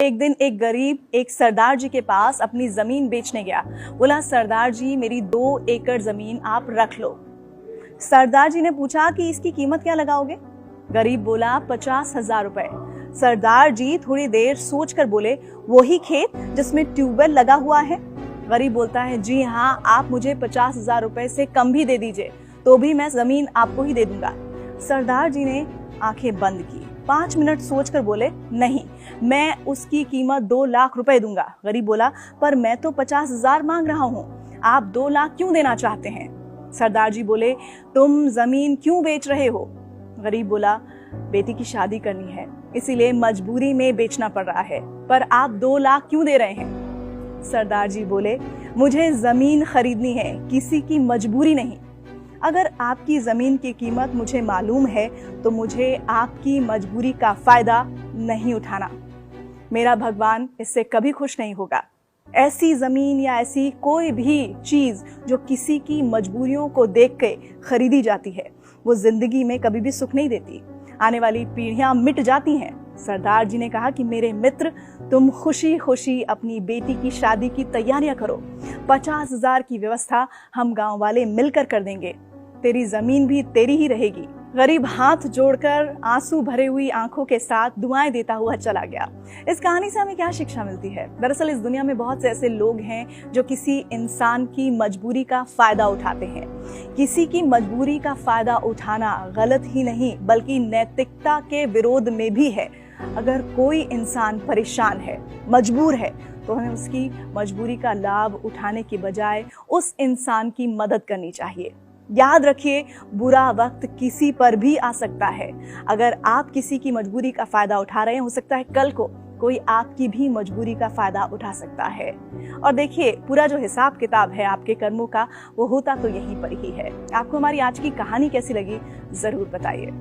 एक दिन एक गरीब एक सरदार जी के पास अपनी जमीन बेचने गया। बोला, सरदार जी मेरी 2 एकड़ जमीन आप रख लो। सरदार जी ने पूछा कि इसकी कीमत क्या लगाओगे? गरीब बोला, 50,000 रुपए। सरदार जी थोड़ी देर सोचकर बोले, वही खेत जिसमें ट्यूबवेल लगा हुआ है? गरीब बोलता है, जी हाँ, आप मुझे 50,000 रुपए से कम भी दे दीजिए तो भी मैं जमीन आपको ही दे दूंगा। सरदार जी ने आंखें बंद की, 5 मिनट सोचकर बोले, नहीं, मैं उसकी कीमत 2 लाख रुपए दूंगा। गरीब बोला, पर मैं तो 50,000 मांग रहा हूँ, आप 2 लाख क्यों देना चाहते हैं? सरदार जी बोले, तुम जमीन क्यों बेच रहे हो? गरीब बोला, बेटी की शादी करनी है, इसीलिए मजबूरी में बेचना पड़ रहा है, पर आप 2 लाख क्यों दे रहे हैं? सरदार जी बोले, मुझे जमीन खरीदनी है, किसी की मजबूरी नहीं। अगर आपकी जमीन की कीमत मुझे मालूम है तो मुझे आपकी मजबूरी का फायदा नहीं उठाना। मेरा भगवान इससे कभी खुश नहीं होगा। ऐसी जमीन या ऐसी कोई भी चीज जो किसी की मजबूरियों को देख के खरीदी जाती है, वो जिंदगी में कभी भी सुख नहीं देती। आने वाली पीढ़ियां मिट जाती हैं। सरदार जी ने कहा कि मेरे मित्र, तुम खुशी खुशी अपनी बेटी की शादी की तैयारियां करो। 50,000 की व्यवस्था हम गांव वाले मिलकर कर देंगे। तेरी जमीन भी तेरी ही रहेगी। गरीब हाथ जोड़कर आंसू भरे हुई आंखों के साथ दुआएं देता हुआ चला गया। इस कहानी से हमें क्या शिक्षा मिलती है? दरअसल इस दुनिया में बहुत से ऐसे लोग हैं जो किसी इंसान की मजबूरी का फायदा उठाते हैं। किसी की मजबूरी का फायदा उठाना गलत ही नहीं बल्कि नैतिकता के विरोध में भी है। अगर कोई इंसान परेशान है, मजबूर है, तो हमें उसकी मजबूरी का लाभ उठाने की बजाय उस इंसान की मदद करनी चाहिए। याद रखिए, बुरा वक्त किसी पर भी आ सकता है। अगर आप किसी की मजबूरी का फायदा उठा रहे हैं, हो सकता है कल को कोई आपकी भी मजबूरी का फायदा उठा सकता है। और देखिए, पूरा जो हिसाब किताब है आपके कर्मों का, वो होता तो यहीं पर ही है। आपको हमारी आज की कहानी कैसी लगी, जरूर बताइए।